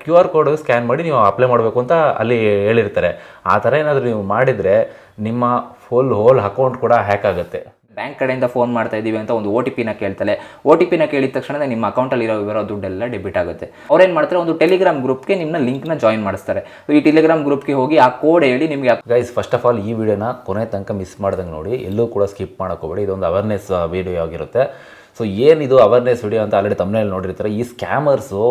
QR code scan ಮಾಡಿ ನೀವು apply ಮಾಡಬೇಕು ಅಂತ ಅಲ್ಲಿ ಹೇಳಿರ್ತಾರೆ. ಆ ಥರ ಏನಾದರೂ ನೀವು ಮಾಡಿದರೆ ನಿಮ್ಮ ಹೋಲ್ ಅಕೌಂಟ್ ಕೂಡ ಹ್ಯಾಕ್ ಆಗುತ್ತೆ. ಬ್ಯಾಂಕ್ ಕಡೆಯಿಂದ ಫೋನ್ ಮಾಡ್ತಾ ಇದ್ದೀವಿ ಅಂತ ಒಂದು OTP ಕೇಳ್ತಾರೆ. OTP ಕೇಳಿದ ತಕ್ಷಣ ನಿಮ್ಮ ಅಕೌಂಟಲ್ಲಿ ಇರೋ ದುಡ್ಡೆಲ್ಲ ಡೆಬಿಟ್ ಆಗುತ್ತೆ. ಅವ್ರೇನು ಮಾಡ್ತಾರೆ, ಒಂದು ಟೆಲಿಗ್ರಾಮ್ ಗ್ರೂಪ್ಗೆ ನಿಮ್ಮನ್ನ ಲಿಂಕ್ನ ಜಾಯಿನ್ ಮಾಡಿಸ್ತಾರೆ. ಈ ಟೆಲಿಗ್ರಾಮ್ ಗ್ರೂಪ್ಗೆ ಹೋಗಿ ಆ ಕೋಡ್ ಹೇಳಿ ನಿಮಗೆ. ಗೈಸ್, ಫಸ್ಟ್ ಆಫ್ ಆಲ್ ಈ ವಿಡಿಯೋನ ಕೊನೆ ತನಕ ಮಿಸ್ ಮಾಡ್ದಂಗೆ ನೋಡಿ, ಎಲ್ಲೂ ಕೂಡ ಸ್ಕಿಪ್ ಮಾಡೋಕೋಬೇಡಿ. ಇದೊಂದು ಅವೇರ್ನೆಸ್ ವಿಡಿಯೋ ಆಗಿರುತ್ತೆ. ಸೊ ಏನಿದು ಅವೇರ್ನೆಸ್ ವಿಡಿಯೋ ಅಂತ ಆಲ್ರೆಡಿ ತಮ್ಮನೇಲಿ ನೋಡಿರ್ತಾರೆ. ಈ ಸ್ಕ್ಯಾಮರ್ಸು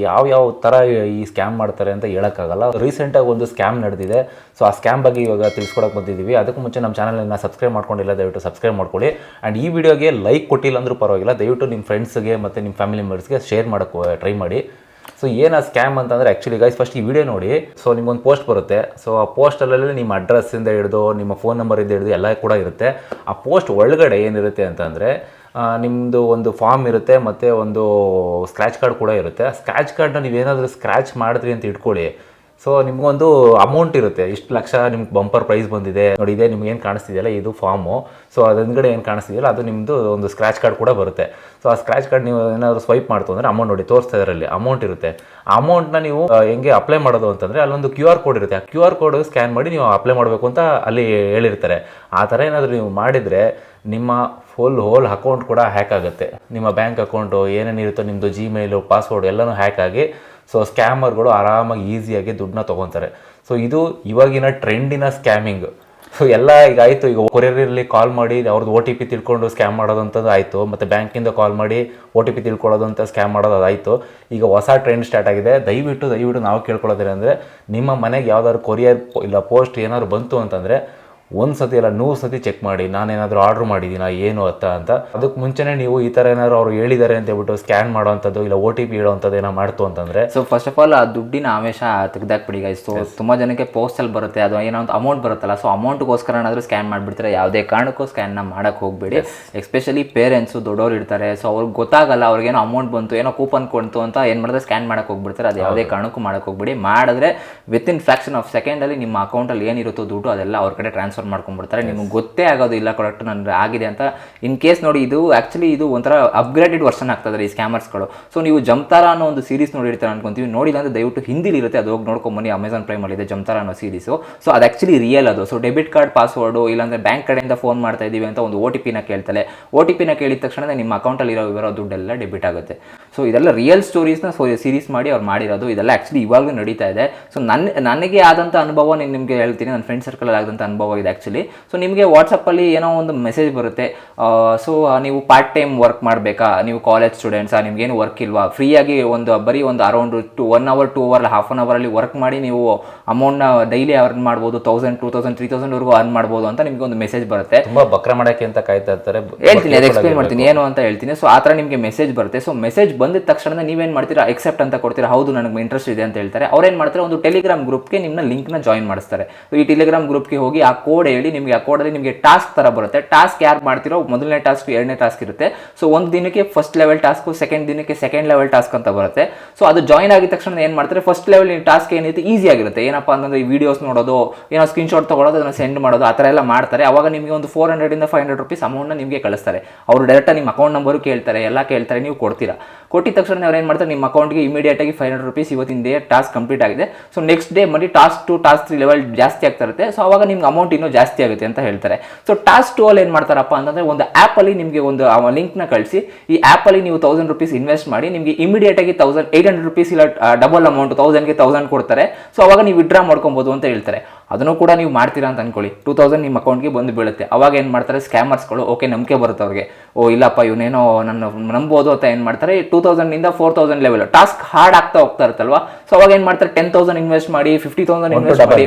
ಯಾವ ಥರ ಈ ಸ್ಕ್ಯಾಮ್ ಮಾಡ್ತಾರೆ ಅಂತ ಹೇಳೋಕ್ಕಾಗಲ್ಲ. ರೀಸೆಂಟಾಗಿ ಒಂದು ಸ್ಕ್ಯಾಮ್ ನಡೆದಿದೆ. ಸೊ ಆ ಸ್ಕ್ಯಾಮ್ ಬಗ್ಗೆ ಇವಾಗ ತಿಳಿಸ್ಕೊಡಕ್ಕೆ ಬಂದಿದ್ದೀವಿ. ಅದಕ್ಕೂ ಮುಂಚೆ ನಮ್ಮ ಚಾನಲನ್ನು ಸಬ್ಸ್ಕ್ರೈಬ್ ಮಾಡ್ಕೊಂಡಿಲ್ಲ, ದಯವಿಟ್ಟು ಸಬ್ಸ್ಕ್ರೈಬ್ ಮಾಡ್ಕೊಳ್ಳಿ. ಆ್ಯಂಡ್ ಈ ವಿಡಿಯೋಗೆ ಲೈಕ್ ಕೊಟ್ಟಿಲ್ಲ ಅಂದರೂ ಪರವಾಗಿಲ್ಲ, ದಯವಿಟ್ಟು ನಿಮ್ಮ ಫ್ರೆಂಡ್ಸ್ಗೆ ಮತ್ತು ನಿಮ್ಮ ಫ್ಯಾಮಿಲಿ ಮೆಂಬರ್ಸ್ಗೆ ಶೇರ್ ಮಾಡೋಕ್ಕೆ ಟ್ರೈ ಮಾಡಿ. ಸೊ ಏನು ಸ್ಕ್ಯಾಮ್ ಅಂತಂದರೆ, ಆ್ಯಕ್ಚುಲಿ ಗೈಸ್ ಫಸ್ಟ್ ಈ ವಿಡಿಯೋ ನೋಡಿ. ಸೊ ನಿಮಗೊಂದು ಪೋಸ್ಟ್ ಬರುತ್ತೆ. ಸೊ ಆ ಪೋಸ್ಟಲ್ಲೇ ನಿಮ್ಮ ಅಡ್ರೆಸ್ಸಿಂದ ಹಿಡಿದು ನಿಮ್ಮ ಫೋನ್ ನಂಬರಿಂದ ಹಿಡಿದು ಎಲ್ಲ ಕೂಡ ಇರುತ್ತೆ. ಆ ಪೋಸ್ಟ್ ಒಳಗಡೆ ಏನಿರುತ್ತೆ ಅಂತಂದರೆ, ನಿಮ್ಮದು ಒಂದು ಫಾರ್ಮ್ ಇರುತ್ತೆ ಮತ್ತು ಒಂದು ಸ್ಕ್ರ್ಯಾಚ್ ಕಾರ್ಡ್ ಕೂಡ ಇರುತ್ತೆ. ಸ್ಕ್ರ್ಯಾಚ್ ಕಾರ್ಡ್ನ ನೀವೇನಾದರೂ ಸ್ಕ್ರ್ಯಾಚ್ ಮಾಡಿದ್ರಿ ಅಂತ ಇಟ್ಕೊಳ್ಳಿ. ಸೊ ನಿಮಗೊಂದು ಅಮೌಂಟ್ ಇರುತ್ತೆ, ಇಷ್ಟು ಲಕ್ಷ ನಿಮ್ಗೆ ಬಂಪರ್ ಪ್ರೈಸ್ ಬಂದಿದೆ ನೋಡಿ. ಇದೇ ನಿಮ್ಗೆ ಏನು ಕಾಣಿಸ್ತಿದೆಯಲ್ಲ, ಇದು ಫಾರ್ಮು. ಸೊ ಅದಂದ್ಗಡೆ ಏನು ಕಾಣಿಸ್ತಿದೆಯಲ್ಲ, ಅದು ನಿಮ್ಮದು ಒಂದು ಸ್ಕ್ರ್ಯಾಚ್ ಕಾರ್ಡ್ ಕೂಡ ಬರುತ್ತೆ. ಸೊ ಆ ಸ್ಕ್ರ್ಯಾಚ್ ಕಾರ್ಡ್ ನೀವು ಏನಾದರೂ ಸ್ವೈಪ್ ಮಾಡ್ತು ಅಂದರೆ ಅಮೌಂಟ್ ನೋಡಿ ತೋರಿಸ್ತಾ ಇದರಲ್ಲಿ ಅಮೌಂಟ್ ಇರುತ್ತೆ. ಆ ಅಮೌಂಟ್ನ ನೀವು ಹೆಂಗೆ ಅಪ್ಲೈ ಮಾಡೋದು ಅಂತಂದರೆ, ಅಲ್ಲೊಂದು QR ಕೋಡ್ ಇರುತ್ತೆ. ಆ QR ಕೋಡ್ ಸ್ಕ್ಯಾನ್ ಮಾಡಿ ನೀವು ಅಪ್ಲೈ ಮಾಡಬೇಕು ಅಂತ ಅಲ್ಲಿ ಹೇಳಿರ್ತಾರೆ. ಆ ಥರ ಏನಾದರೂ ನೀವು ಮಾಡಿದರೆ ನಿಮ್ಮ ಹೋಲ್ ಅಕೌಂಟ್ ಕೂಡ ಹ್ಯಾಕ್ ಆಗುತ್ತೆ. ನಿಮ್ಮ ಬ್ಯಾಂಕ್ ಅಕೌಂಟು ಏನೇನಿರುತ್ತೋ, ನಿಮ್ಮದು ಜಿಮೇಲು, ಪಾಸ್ವರ್ಡ್ ಎಲ್ಲನೂ ಹ್ಯಾಕ್ ಆಗಿ ಸೊ ಸ್ಕ್ಯಾಮರ್ಗಳು ಆರಾಮಾಗಿ ಈಸಿಯಾಗಿ ದುಡ್ಡನ್ನ ತೊಗೊತಾರೆ. ಸೊ ಇದು ಇವಾಗಿನ ಟ್ರೆಂಡಿನ ಸ್ಕ್ಯಾಮಿಂಗ್. ಸೊ ಎಲ್ಲ ಈಗ ಆಯಿತು. ಈಗ ಕೊರಿಯರಲ್ಲಿ ಕಾಲ್ ಮಾಡಿ ಅವ್ರದ್ದು OTP ತಿಳ್ಕೊಂಡು ಸ್ಕ್ಯಾಮ್ ಮಾಡೋದಂಥದ್ದು ಆಯಿತು. ಮತ್ತು ಬ್ಯಾಂಕಿಂದ ಕಾಲ್ ಮಾಡಿ OTP ತಿಳ್ಕೊಳ್ಳೋದು ಅಂತ ಸ್ಕ್ಯಾಮ್ ಮಾಡೋದು ಅದಾಯಿತು. ಈಗ ಹೊಸ ಟ್ರೆಂಡ್ ಸ್ಟಾರ್ಟ್ ಆಗಿದೆ. ದಯವಿಟ್ಟು ನಾವು ಕೇಳ್ಕೊಳ್ಳೋದೇನೆಂದರೆ, ನಿಮ್ಮ ಮನೆಗೆ ಯಾವ್ದಾದ್ರು ಕೊರಿಯರ್ ಇಲ್ಲ ಪೋಸ್ಟ್ ಏನಾದ್ರು ಬಂತು ಅಂತಂದರೆ ಒಂದು ಸತಿ ಇಲ್ಲ 100 ಸತಿ ಚೆಕ್ ಮಾಡಿ, ನಾನೇನಾದರೂ ಆರ್ಡ್ರ್ ಮಾಡಿದ್ದೀನಾ ಏನು ಅಂತ. ಅದಕ್ಕೆ ಮುಂಚೆನೇ ನೀವು ಈ ಥರ ಏನಾದ್ರು ಅವ್ರು ಹೇಳಿದ್ದಾರೆ ಅಂತ ಹೇಳ್ಬಿಟ್ಟು ಸ್ಕ್ಯಾನ್ ಮಾಡೋವಂಥದ್ದು ಇಲ್ಲ OTP ಹೇಳೋವಂಥದ್ದು ಏನೋ ಮಾಡ್ತು ಅಂತಂದರೆ, ಸೊ ಫಸ್ಟ್ ಆಫ್ ಆಲ್ ಆ ದುಡ್ಡಿನ ಆವೇಶ ತೆಗೆದಾಕ್ಬಿಡಿ ಗೈಸ್. ಸೊ ತುಂಬ ಜನಕ್ಕೆ ಪೋಸ್ಟಲ್ಲಿ ಬರುತ್ತೆ, ಅದು ಏನೋ ಒಂದು ಅಮೌಂಟ್ ಬರುತ್ತಲ್ಲ, ಸೊ ಅಮೌಂಟ್ಗೋಸ್ಕರ ಏನಾದರೂ ಸ್ಕ್ಯಾನ್ ಮಾಡಿಬಿಡ್ತಾರೆ. ಯಾವುದೇ ಕಾರಣಕ್ಕೂ ಸ್ಕ್ಯಾನ್ನ ಮಾಡೋಕ್ಕೆ ಹೋಗಬೇಡಿ. ಎಸ್ಪೆಷಲಿ ಪೇರೆಂಟ್ಸು ದೊಡ್ಡವ್ರು ಇರ್ತಾರೆ. ಸೊ ಅವ್ರಿಗೆ ಗೊತ್ತಾಗಲ್ಲ, ಅವ್ರಿಗೇನೋ ಅಮೌಂಟ್ ಬಂತು, ಏನೋ ಕೂಪನ್ ಕೊಡ್ತು ಅಂತ ಏನು ಮಾಡಿದ್ರೆ ಸ್ಕ್ಯಾನ್ ಮಾಡೋಕ್ಕೆ ಹೋಗ್ಬಿಡ್ತಾರೆ. ಅದು ಯಾವುದೇ ಕಾರಣಕ್ಕೂ ಮಾಡೋಕ್ಕೆ ಹೋಗ್ಬೇಡಿ. ಮಾಡಿದ್ರೆ ವಿತಿನ್ ಫ್ರಾಕ್ಷನ್ ಆಫ್ ಸೆಕೆಂಡಲ್ಲಿ ನಿಮ್ಮ ಅಕೌಂಟಲ್ಲಿ ಏನಿರುತ್ತೋ ದುಡ್ಡು ಅದೆಲ್ಲ ಅವ್ರ ಕಡೆ ಟ್ರಾನ್ಸ್ಫರ್ ಮಾಡ್ಕೊಂಡ್ಬಿಡ್ತಾರೆ. ನಿಮ್ಗೆ ಗೊತ್ತೇ ಆಗೋದು ಇಲ್ಲ ಕರೆಕ್ಟ್ ನನಗೆ ಆಗಿದೆ ಅಂತ. ಇನ್ ಕೇಸ್ ನೋಡಿ, ಇದು ಆ್ಯಕ್ಚುಲಿ ಇದು ಒಂಥರ ಅಪ್ಗ್ರೇಡೆಡ್ ವರ್ಷನ್ ಆಗ್ತದೆ ಈ ಸ್ಕ್ಯಾಮರ್ಸ್ಗಳು. ಸೊ ನೀವು ಜಮ್ತಾರಾ ಅನ್ನೋ ಒಂದು ಸೀರೀಸ್ ನೋಡಿರ್ತಾರೆ ಅನ್ಕೊಂತೀವಿ. ನೋಡಿಲ್ಲ ಅಂದರೆ ದಯವಿಟ್ಟು ಹಿಂದಿಲಿ ಇರುತ್ತೆ, ಅದು ಹೋಗಿ ನೋಡ್ಕೊಂಬನ್ನಿ. ಅಮೆಝಾನ್ ಪ್ರೈಮಲ್ಲಿ ಇದೆ ಜಮ್ತಾರಾ ಅನ್ನೋ ಸೀರೀಸು. ಸೊ ಅದು ಆ್ಯಕ್ಚುಲಿ ರಿಯಲ್ ಅದು. ಸೊ ಡೆಬಿಟ್ ಕಾರ್ಡ್ ಪಾಸ್ವರ್ಡು ಇಲ್ಲಾಂದರೆ ಬ್ಯಾಂಕ್ ಕಡೆಯಿಂದ ಫೋನ್ ಮಾಡ್ತಾ ಇದ್ದೀವಿ ಅಂತ ಒಂದು OTP ಕೇಳ್ತಾರೆ. OTP ಕೇಳಿದ ತಕ್ಷಣ ನಿಮ್ಮ ಅಕೌಂಟಲ್ಲಿ ಇರೋ ದುಡ್ಡೆಲ್ಲ ಡೆಬಿಟ್ ಆಗುತ್ತೆ. ಸೊ ಇದೆಲ್ಲ ರಿಯಲ್ ಸ್ಟೋರೀಸ್ನ ಸೀರೀಸ್ ಮಾಡಿ ಅವ್ರು ಮಾಡಿರೋದು. ಇದೆಲ್ಲ ಆ್ಯಕ್ಚುಲಿ ಇವಾಗಲೂ ನಡೀತಾ ಇದೆ. ಸೊ ನನಗೆ ಆದಂಥ ಅನುಭವ ನಿಮಗೆ ಹೇಳ್ತೀನಿ. ನನ್ನ ಫ್ರೆಂಡ್ ಸರ್ಕಲಲ್ಲಿ ಆದಂಥ ಅನುಭವ ಇದೆ ಆ್ಯಕ್ಚುಲಿ. ಸೊ ನಿಮಗೆ ವಾಟ್ಸಪ್ಪಲ್ಲಿ ಏನೋ ಒಂದು ಮೆಸೇಜ್ ಬರುತ್ತೆ. ಸೊ ನೀವು ಪಾರ್ಟ್ ಟೈಮ್ ವರ್ಕ್ ಮಾಡಬೇಕಾ, ನೀವು ಕಾಲೇಜ್ ಸ್ಟೂಡೆಂಟ್ಸಾ, ನಿಮ್ಗೇನು ವರ್ಕ್ ಇಲ್ವಾ, ಫ್ರೀಯಾಗಿ ಬರೀ ಒಂದು around 1 hour 2 hour half an ಅವರಲ್ಲಿ ವರ್ಕ್ ಮಾಡಿ ನೀವು ಅಮೌಂಟ್ನ ಡೈಲಿ ಅರ್ನ್ ಮಾಡ್ಬೋದು. 1000 2000 3000ವರೆಗೂ ಅರ್ನ್ ಮಾಡ್ಬೋದು ಅಂತ ನಿಮಗೆ ಒಂದು ಮೆಸೇಜ್ ಬರುತ್ತೆ. ತುಂಬ ಬಕ್ರ ಮಾಡೋಕ್ಕೆ ಅಂತ ಕಾಯ್ತಾ ಇರ್ತಾರೆ. ಹೇಳ್ತೀನಿ, ಅದು ಎಕ್ಸ್ಪ್ಲೇನ್ ಮಾಡ್ತೀನಿ ಏನು ಅಂತ ಹೇಳ್ತೀನಿ. ಸೊ ಆ ಥರ ನಿಮಗೆ ಮೆಸೇಜ್ ಬರುತ್ತೆ. ಸೊ ಮೆಸೇಜ್ ಬಂದಿದ ತಕ್ಷಣ ನೀವೇನು ಮಾಡ್ತೀರಾ, ಎಕ್ಸೆಪ್ಟ್ ಅಂತ ಕೊಡ್ತೀರಾ. ಹೌದು ನನಗೆ ಇಂಟ್ರೆಸ್ಟ್ ಇದೆ ಅಂತ ಹೇಳ್ತಾರೆ. ಅವ್ರೇನು ಮಾಡ್ತಾರೆ, ಒಂದು ಟೆಲಿಗ್ರಾಮ್ ಗ್ರೂಪ್ಗೆ ನಿಮ್ಮನ್ನ ಲಿಂಕ್ನ ಜಾಯಿನ್ ಮಾಡಿಸ್ತಾರೆ. ಈ ಟೆಲಿಗ್ರಾಮ್ ಗ್ರೂಪ್ಗೆ ಹೋಗಿ ಆ ಕೋಡ್ ಹೇಳಿ ನಿಮಗೆ ಆ ಕೋಡಲ್ಲಿ ನಿಮಗೆ ಟಾಸ್ಕ್ ಥರ ಬರುತ್ತೆ. ಟಾಸ್ಕ್ ಯಾರು ಮಾಡ್ತಿರೋ, ಮೊದಲನೇ ಟಾಸ್ಕ್ 2ನೇ ಟಾಸ್ಕ್ ಇರುತ್ತೆ. ಸೊ ಒಂದು ದಿನಕ್ಕೆ ಫಸ್ಟ್ ಲೆವೆಲ್ ಟಾಸ್ಕು, ಸೆಕೆಂಡ್ ದಿನಕ್ಕೆ ಸೆಕೆಂಡ್ ಲೆವೆಲ್ ಟಾಸ್ಕ್ ಅಂತ ಬರುತ್ತೆ. ಸೊ ಅದು ಜಾಯಿನ್ ಆಗಿದ ತಕ್ಷಣ ಏನು ಮಾಡ್ತಾರೆ, ಫಸ್ಟ್ ಲೆವೆಲ್ ಟಾಸ್ಕ್ ಏನಿರುತ್ತೆ ಈಸಿ ಆಗಿರುತ್ತೆ. ಏನಪ್ಪ ಅಂತಂದರೆ ಈ ವಿಡಿಯೋಸ್ ನೋಡೋದು, ಏನೋ ಸ್ಕ್ರೀನ್ಶಾಟ್ ತೊಗೊಳೋದು, ಅದನ್ನು ಸೆಂಡ್ ಮಾಡೋದು, ಆ ಥರ ಎಲ್ಲ ಮಾಡ್ತಾರೆ. ಅವಾಗ ನಿಮಗೆ ಒಂದು 400 ಇಂದ 500 ರೂಪೀಸ್ ಅಮೌಂಟ್ನ ನಿಮಗೆ ಕಳಿಸ್ತಾರೆ. ಅವರು ಡೈರೆಕ್ಟಾಗಿ ನಿಮ್ಮ ಅಕೌಂಟ್ ನಂಬರು ಕೇಳ್ತಾರೆ, ಎಲ್ಲ ಕೇಳ್ತಾರೆ, ನೀವು ಕೊಡ್ತೀರಾ. ಕೊಟ್ಟಿದ ತಕ್ಷಣ ಅವ್ರು ಏನು ಮಾಡ್ತಾರೆ, ನಿಮ್ಮ ಅಕೌಂಟ್ಗೆ ಇಮಿಡಿಯೇಟಾಗಿ 500 ರೂಪೀಸ್ ಇವತ್ತಿನ ಡೇ ಟಾಸ್ಕ್ ಕಂಪ್ಲೀಟ್ ಆಗಿದೆ. ಸೊ ನೆಕ್ಸ್ಟ್ ಡೇ ಮಾಡಿ ಟಾಸ್ಕ್ 2 ಟಾಸ್ಕ್ 3 ಲೆವೆಲ್ ಜಾಸ್ತಿ ಆಗ್ತಾ ಇರುತ್ತೆ. ಸೊ ಅವಾಗ ನಿಮ್ಗೆ ಅಮೌಂಟ್ ಇನ್ನೂ ಜಾಸ್ತಿ ಆಗುತ್ತೆ ಅಂತ ಹೇಳ್ತಾರೆ. ಸೊ ಟಾಸ್ಕ್ 2 ಅಲ್ಲಿ ಏನು ಮಾಡ್ತಾರಪ್ಪ ಅಂತಂದರೆ, ಒಂದು ಆ್ಯಪಲ್ಲಿ ನಿಮಗೆ ಒಂದು ಲಿಂಕ್ನ ಕಳಿಸಿ, ಈ ಆ್ಯಪಲ್ಲಿ ನೀವು 1000 ರೂಪೀಸ್ ಇನ್ವೆಸ್ಟ್ ಮಾಡಿ ನಿಮಗೆ ಇಮಿಡಿಯೇಟಾಗಿ 1800 ರೂಪೀಸ್ ಇಲ್ಲ ಡಬಲ್ ಅಮೌಂಟ್ 1000ಗೆ 1000 ಕೊಡ್ತಾರೆ. ಸೊ ಅವಾಗ ನೀವು ವಿಡ್ರಾ ಮಾಡ್ಕೊಬೋದು ಅಂತ ಹೇಳ್ತಾರೆ. ಅದನ್ನು ಕೂಡ ನೀವು ಮಾಡ್ತೀರಾ ಅಂತ ಅನ್ಕೊಳ್ಳಿ, 2000 ನಿಮ್ಮ ಅಕೌಂಟ್ಗೆ ಬಂದು ಬೀಳುತ್ತೆ. ಅವಾಗ ಏನು ಮಾಡ್ತಾರೆ ಸ್ಕ್ಯಾಮರ್ಸ್ಗಳು, ಓಕೆ ನಂಬಿಕೆ ಬರುತ್ತೆ ಅವ್ರಿಗೆ, ಓ ಇಲ್ಲಪ್ಪ ಇವನೇನೋ ನನ್ನ ನಂಬೋದು ಅಂತ ಏನು ಮಾಡ್ತಾರೆ, 2000 4000 ಲೆವೆಲ್ ಟಾಸ್ಕ್ ಹಾರ್ಡ್ ಆಗ್ತಾ ಹೋಗ್ತಾ ಇರುತ್ತಲ್ವಾ. ಸೊ ಅವಾಗ ಏನು ಮಾಡ್ತಾರೆ, 10,000 ಇನ್ವೆಸ್ಟ್ ಮಾಡಿ, 50,000 ಇನ್ವೆಸ್ಟ್ ಮಾಡಿ,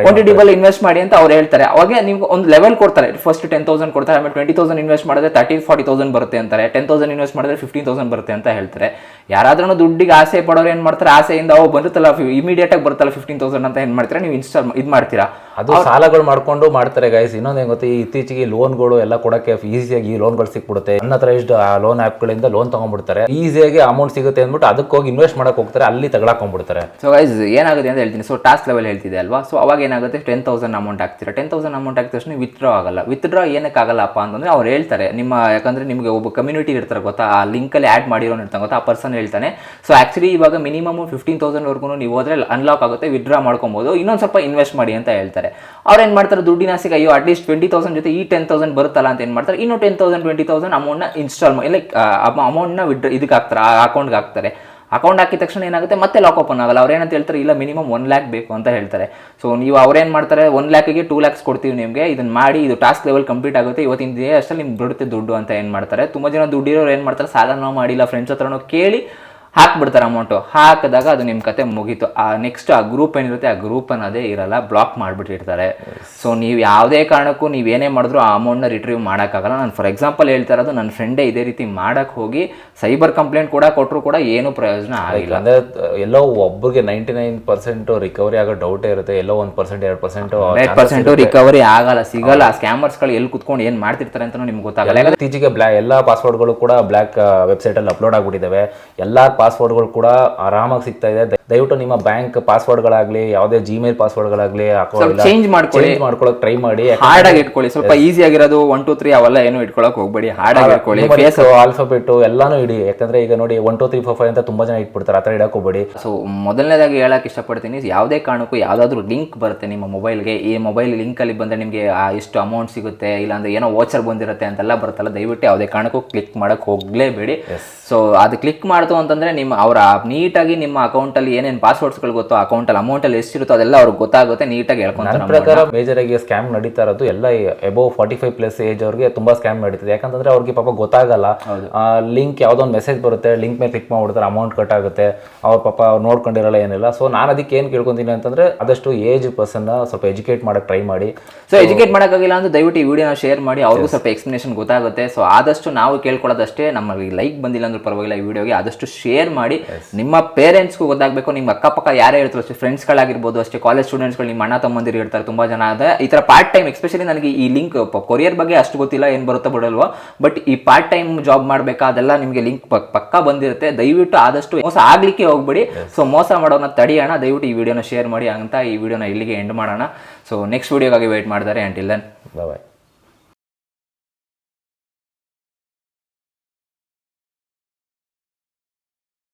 20 ಡಬಲ್ ಇನ್ವೆಸ್ಟ್ ಮಾಡಿ ಅಂತ ಅವ್ರು ಹೇಳ್ತಾರೆ. ಅವಾಗ ನಿಮ್ಗೆ ಒಂದು ಲೆವೆಲ್ ಕೊಡ್ತಾರೆ. ಫಸ್ಟ್ 10,000 ಕೊಡ್ತಾರೆ, ಆಮೇಲೆ 20,000 ಇನ್ವೆಸ್ಟ್ ಮಾಡಿದ್ರೆ 30,000-40,000 ಬರುತ್ತೆ ಅಂತಾರೆ. 10,000 ಇನ್ವೆಸ್ಟ್ ಮಾಡಿದ್ರೆ 15,000 ಬರುತ್ತೆ ಅಂತ ಹೇಳ್ತಾರೆ. ಯಾರಾದ್ರೂ ದುಡ್ಡಿಗೆ ಆಸೆ ಪಡೋರು ಏನು ಮಾಡ್ತಾರೆ, ಆಸೆಯಿಂದ ಬರುತ್ತಲ್ಲ ಇಮಿಡಿಯೇಟ್ ಆಗಿ ಬರುತ್ತಲ್ಲ 15,000 ಅಂತ ಏನು ಮಾಡ್ತಾರೆ, ನೀವು ಇದು ಮಾಡಿ ಮಾಡ್ತೀರಾ. ಅದು ಸಾಲಗಳು ಮಾಡ್ಕೊಂಡು ಮಾಡ್ತಾರೆ ಗೈಸ್. ಇನ್ನೊಂದು ಹೆಂಗ್ ಗೊತ್ತಾ, ಈ ಇತ್ತೀಚೆಗೆ ಲೋನ್ಗಳು ಎಲ್ಲ ಕೊಡಕ್ಕೆ ಈಸಿಯಾಗಿ ಲೋನ್ಗಳು ಸಿಕ್ಬಿಡುತ್ತೆ. ಅನ್ಅಥರೈಸ್ಡ್ ಲೋನ್ ಆ್ಯಪ್ಗಳಿಂದ ಲೋನ್ ತಗೊಂಡ್ಬಿಡ್ತಾರೆ, ಈಸಿಯಾಗಿ ಅಮೌಂಟ್ ಸಿಗುತ್ತೆ ಅಂದ್ಬಿಟ್ಟು ಅದಕ್ಕೆ ಹೋಗಿ ಇನ್ವೆಸ್ಟ್ ಮಾಡಕ್ಕೆ ಹೋಗ್ತಾರೆ, ಅಲ್ಲಿ ತಗೊಳಕೊಂಡ್ಬಿಡ್ತಾರೆ. ಸೊ ಗೈಸ್ ಏನಾಗುತ್ತೆ ಅಂತ ಹೇಳ್ತೀನಿ. ಸೊ ಟಾಸ್ಕ್ ಲೆವೆಲ್ ಹೇಳ್ತಿದೆ ಅಲ್ವಾ, ಸೊ ಅವಾಗ ಏನಾಗುತ್ತೆ 10,000 ಅಮೌಂಟ್ ಹಾಕ್ತೀರಾ. 10,000 ಅಮೌಂಟ್ ಹಾಕಿದ ತಕ್ಷಣ ವಿತ್ಡ್ರಾ ಆಗಲ್ಲ. ವಿತ್ಡ್ರಾ ಏನಕ್ಕೆ ಆಗಲ್ಲಪ್ಪ ಅಂತಂದ್ರೆ ಅವ್ರು ಹೇಳ್ತಾರೆ ನಿಮ್ಮ, ಯಾಕಂದ್ರೆ ನಿಮಗೆ ಒಬ್ಬ ಕಮ್ಯುನಿಟಿ ಇರ್ತಾರೆ ಗೊತ್ತಾ, ಆ ಲಿಂಕಲ್ಲಿ ಆ್ಯಡ್ ಮಾಡಿರೋ ಇರ್ತಾನೆ ಗೊತ್ತಾ, ಆ ಪರ್ಸನ್ ಹೇಳ್ತಾನೆ. ಸೊ ಆ್ಯಕ್ಚುಲಿ ಇವಾಗ ಮಿನಿಮಮ್ 15,000 ನೀವು ಹೋದ್ರೆ ಅನ್ಲಾಕ್ ಆಗುತ್ತೆ, ವಿತ್ಡ್ರಾ ಮಾಡ್ಕೊಬೋದು, ಇನ್ನೊಂದು ಸ್ವಲ್ಪ ಇನ್ವೆಸ್ಟ್ ಮಾಡಿ ಅಂತ ಹೇಳ್ತಾರೆ. ಅವ್ರು ಏನು ಮಾಡ್ತಾರೆ, ದುಡ್ಡಿನ ಆಸೆಗೆ ಅಯ್ಯೋ ಅಟ್ಲೀಸ್ಟ್ 20,000 ಜೊತೆ ಈ 10,000 ಬರುತ್ತಲ್ಲ ಅಂತ ಏನು ಮಾಡ್ತಾರೆ, ಇನ್ನೂ 10,000 20,000 ಅಮೌಂಟ್ನ ಇನ್ಸ್ಟಾಲ್ ಲೈಕ್ ಅಮೌಂಟ್ನ ಇದಕ್ಕೆ ಹಾಕ್ತಾರೆ, ಆ ಅಕೌಂಟ್ಗೆ ಹಾಕ್ತಾರೆ. ಅಕೌಂಟ್ ಹಾಕಿದ ತಕ್ಷಣ ಏನಾಗುತ್ತೆ, ಮತ್ತೆ ಲಾಕ್ ಓಪನ್ ಆಗಲ್ಲ. ಅವ್ರು ಏನಂತ ಹೇಳ್ತಾರೆ, ಇಲ್ಲ ಮಿನಿಮಮ್ 1 lakh ಬೇಕು ಅಂತ ಹೇಳ್ತಾರೆ. ಸೊ ನೀವು ಅವ್ರೇನು ಮಾಡ್ತಾರೆ, 1 lakhಗೆ 2 lakhs ಕೊಡ್ತೀವಿ ನಿಮಗೆ, ಇದನ್ನ ಮಾಡಿ, ಇದು ಟಾಸ್ಕ್ ಲೆವೆಲ್ ಕಂಪ್ಲೀಟ್ ಆಗುತ್ತೆ, ಇವತ್ತಿನ ದಿನ ಅಷ್ಟಲ್ಲಿ ನಿಮ್ಗೆ ಬಿಡುತ್ತೆ ದುಡ್ಡು ಅಂತ ಏನು ಮಾಡ್ತಾರೆ. ತುಂಬ ಜನ ದುಡ್ಡಿರೋರು ಏನು ಮಾಡ್ತಾರೆ, ಸಾಲನೋ ಮಾಡಿಲ್ಲ ಫ್ರೆಂಡ್ಸ್ ಹತ್ರನೋ ಕೇಳಿ ಹಾಕ್ಬಿಡ್ತಾರೆ ಅಮೌಂಟು. ಹಾಕಿದಾಗ ಅದು ನಿಮ್ಮ ಕತೆ ಮುಗೀತು. ಆ ನೆಕ್ಸ್ಟ್ ಆ ಗ್ರೂಪ್ ಏನಿರುತ್ತೆ, ಆ ಗ್ರೂಪ್ ಅನ್ನೋದೇ ಇರಲ್ಲ, ಬ್ಲಾಕ್ ಮಾಡಿಬಿಟ್ಟಿರ್ತಾರೆ. ಸೊ ನೀವು ಯಾವುದೇ ಕಾರಣಕ್ಕೂ ನೀವೇನೇ ಮಾಡಿದ್ರು ಆ ಅಮೌಂಟ್ನ ರಿಟ್ರೀವ್ ಮಾಡೋಕ್ಕಾಗಲ್ಲ. ನಾನು ಫಾರ್ ಎಕ್ಸಾಂಪಲ್ ಹೇಳ್ತಾ ಇರೋದು, ನನ್ನ ಫ್ರೆಂಡೇ ಇದೇ ರೀತಿ ಮಾಡೋಕ್ಕೆ ಹೋಗಿ ಸೈಬರ್ ಕಂಪ್ಲೇಂಟ್ ಕೂಡ ಕೊಟ್ಟರು ಕೂಡ ಏನೂ ಪ್ರಯೋಜನ ಆಗಿಲ್ಲ. ಅಂದರೆ ಎಲ್ಲೋ ಒಬ್ಬರಿಗೆ 99% ರಿಕವರಿ ಆಗೋ ಡೌಟೇ ಇರುತ್ತೆ, ಎಲ್ಲೋ 1% 2% ರಿಕವರಿ ಆಗಲ್ಲ, ಸಿಗಲ್ಲ. ಸ್ಕ್ಯಾಮರ್ಸ್ಗಳು ಎಲ್ಲಿ ಕುತ್ಕೊಂಡು ಏನು ಮಾಡ್ತಿರ್ತಾರೆ ಅಂತ ನಿಮ್ಗೆ ಗೊತ್ತಾಗಲ್ಲ. ಇತ್ತೀಚೆಗೆ ಎಲ್ಲ ಪಾಸ್ವರ್ಡ್ಗಳು ಕೂಡ ಬ್ಲ್ಯಾಕ್ ವೆಬ್ಸೈಟಲ್ಲಿ ಅಪ್ಲೋಡ್ ಆಗಿಬಿಟ್ಟಿದ್ದಾವೆ. ಎಲ್ಲ ಪಾಸ್ವರ್ಡ್ಗಳು ಕೂಡ ಆರಾಮಾಗಿ ಸಿಗ್ತಾ ಇದೆ. ದಯವಿಟ್ಟು ನಿಮ್ಮ ಬ್ಯಾಂಕ್ ಪಾಸ್ವರ್ಡ್ಗಳಾಗಲಿ, ಯಾವುದೇ ಜಿಮೇಲ್ ಪಾಸ್ವರ್ಡ್ಗಳಾಗಲಿ ಚೇಂಜ್ ಮಾಡ್ಕೊಳ್ಳೋಕೆ ಟ್ರೈ ಮಾಡಿ. ಹಾರ್ಡ್ ಆಗಿ ಇಟ್ಕೊಳ್ಳಿ, ಸ್ವಲ್ಪ ಈಸಿ ಆಗಿರೋದು 1 2 3 ಅವೆಲ್ಲ ಏನು ಇಟ್ಕೊಳ್ಳೋಕೆ ಹೋಗ್ಬೇಡಿ, ಹಾರ್ಡ್ ಆಗಿ ಇಟ್ಕೊಳ್ಳಿ. ಆಲ್ಫಾಬೆಟ್ ಎಲ್ಲಾನು ಇಡಿ, ಯಾಕಂದ್ರೆ ಈಗ ನೋಡಿ 1 2 3 4 5 ಅಂತ ತುಂಬಾ ಜನ ಇಟ್ಬಿಡ್ತಾರೆ, ಆ ಥರ ಇಡಕ್ಕೆ ಹೋಗ್ಬೇಡಿ. ಸೊ ಮೊದಲನೇದಾಗಿ ಹೇಳಕ್ಕೆ ಇಷ್ಟಪಡ್ತೀನಿ, ಯಾವುದೇ ಕಾರಣಕ್ಕೂ ಯಾವುದಾದ್ರೂ ಲಿಂಕ್ ಬರುತ್ತೆ ನಿಮ್ಮ ಮೊಬೈಲ್ಗೆ, ಈ ಮೊಬೈಲ್ ಲಿಂಕಲ್ಲಿ ಬಂದರೆ ನಿಮಗೆ ಎಷ್ಟು ಅಮೌಂಟ್ ಸಿಗುತ್ತೆ, ಇಲ್ಲಾಂದ್ರೆ ಏನೋ ವೋಚರ್ ಬಂದಿರುತ್ತೆ ಅಂತೆಲ್ಲ ಬರುತ್ತಲ್ಲ, ದಯವಿಟ್ಟು ಯಾವುದೇ ಕಾರಣಕ್ಕೂ ಕ್ಲಿಕ್ ಮಾಡಕ್ಕೆ ಹೋಗಲೇಬೇಡಿ. ಸೊ ಅದು ಕ್ಲಿಕ್ ಮಾಡ್ತು ಅಂತಂದ್ರೆ ನಿಮ್ಮ ಅವರ ನೀಟಾಗಿ ನಿಮ್ಮ ಅಕೌಂಟಲ್ಲಿ ಏನೇನು ಪಾಸ್ವರ್ಡ್ಸ್ಗಳು ಗೊತ್ತೋ, ಅಕೌಂಟಲ್ಲಿ ಅಮೌಂಟಲ್ಲಿ ಎಷ್ಟಿರುತ್ತೋ ಅದೆಲ್ಲ ಅವ್ರಿಗೆ ಗೊತ್ತಾಗುತ್ತೆ, ನೀಟಾಗಿ ಹೇಳ್ಕೊಂತಾರೆ. ನನ್ನ ಪ್ರಕಾರ ಮೇಜರ್ ಆಗಿ ಸ್ಕ್ಯಾಮ್ ನಡೀತಾ ಇರೋದು ಎಲ್ಲ ಅಬೌವ್ 45+ ಏಜ್ ಅವ್ರಿಗೆ ತುಂಬಾ ಸ್ಕ್ಯಾಮ್ ನಡೀತದೆ. ಯಾಕಂತಂದ್ರೆ ಅವ್ರಿಗೆ ಪಾಪ ಗೊತ್ತಾಗಲ್ಲ, ಲಿಂಕ್ ಯಾವುದೋ ಒಂದು ಮೆಸೇಜ್ ಬರುತ್ತೆ, ಲಿಂಕ್ ಮೇಲೆ ಕ್ಲಿಕ್ ಮಾಡ್ಬಿಡ್ತಾರೆ, ಅಮೌಂಟ್ ಕಟ್ ಆಗುತ್ತೆ, ಅವ್ರ ಪಾಪ ಅವ್ರು ನೋಡ್ಕೊಂಡಿರಲ್ಲ ಏನಿಲ್ಲ. ಸೊ ನಾನು ಅದಕ್ಕೆ ಏನು ಕೇಳ್ಕೊಂತೀನಿ ಅಂತಂದ್ರೆ, ಆದಷ್ಟು ಏಜ್ ಪರ್ಸನ್ ಸ್ವಲ್ಪ ಎಜುಕೇಟ್ ಮಾಡಕ್ಕೆ ಟ್ರೈ ಮಾಡಿ. ಸೊ ಎಜುಕೇಟ್ ಮಾಡೋಕ್ಕಾಗಿಲ್ಲ ಅಂದ್ರೆ ದಯವಿಟ್ಟು ಈ ವಿಡಿಯೋನ ಶೇರ್ ಮಾಡಿ, ಅವ್ರಿಗೂ ಸ್ವಲ್ಪ ಎಕ್ಸ್ಪ್ಲನೇಷನ್ ಗೊತ್ತಾಗುತ್ತೆ. ಸೊ ಆದಷ್ಟು ನಾವು ಕೇಳ್ಕೊಳ್ಳೋದಷ್ಟೇ, ನಮಗೆ ಲೈಕ್ ಬಂದಿಲ್ಲ ಅಂದ್ರೆ ಪರವಾಗಿಲ್ಲ, ಈ ವಿಡಿಯೋಗೆ ಆದಷ್ಟು ಶೇರ್ ಮಾಡಿ. ನಿಮ್ಮ ಪೇರೆಂಟ್ಸ್ಗೂ ಗೊತ್ತಾಗಬೇಕು, ನಿಮ್ಮ ಅಕ್ಕಪಕ್ಕ ಯಾರೇ ಇರ್ತಾರೆ ಅಷ್ಟೇ, ಫ್ರೆಂಡ್ಸ್ಗಳಾಗಿರ್ಬೋದು ಅಷ್ಟೇ, ಕಾಲೇಜ್ ಸ್ಟೂಡೆಂಟ್ಸ್ಗಳು, ನಿಮ್ಮ ಅಣ್ಣ ತಮ್ಮಂದಿರು ಇರ್ತಾರೆ ತುಂಬ ಜನ. ಅದೇ ಈ ಥರ ಪಾರ್ಟ್ ಟೈಮ್, ಎಸ್ಪೆಷಲಿ ನನಗೆ ಈ ಲಿಂಕ್ ಕೊರಿಯರ್ ಬಗ್ಗೆ ಅಷ್ಟು ಗೊತ್ತಿಲ್ಲ, ಏನು ಬರುತ್ತೋ ಬಿಡಲ್ವೋ, ಬಟ್ ಈ ಪಾರ್ಟ್ ಟೈಮ್ ಜಾಬ್ ಮಾಡಬೇಕಾ ಅದೆಲ್ಲ ನಿಮಗೆ ಲಿಂಕ್ ಪಕ್ಕಾ ಬಂದಿರುತ್ತೆ. ದಯವಿಟ್ಟು ಆದಷ್ಟು ಮೋಸ ಆಗ್ಲಿಕ್ಕೆ ಹೋಗ್ಬೇಡಿ. ಸೊ ಮೋಸ ಮಾಡೋಣ ತಡಿಯೋಣ. ದಯವಿಟ್ಟು ಈ ವಿಡಿಯೋನ ಶೇರ್ ಮಾಡಿ ಅಂತ ಈ ವಿಡಿಯೋನ ಇಲ್ಲಿಗೆ ಎಂಡ್ ಮಾಡೋಣ. ಸೊ ನೆಕ್ಸ್ಟ್ ವಿಡಿಯೋಗಾಗಿ ವೇಟ್ ಮಾಡ್ತಾರೆ. ಅಂಟಿಲ್ ದೆನ್ ಬಾಯ್.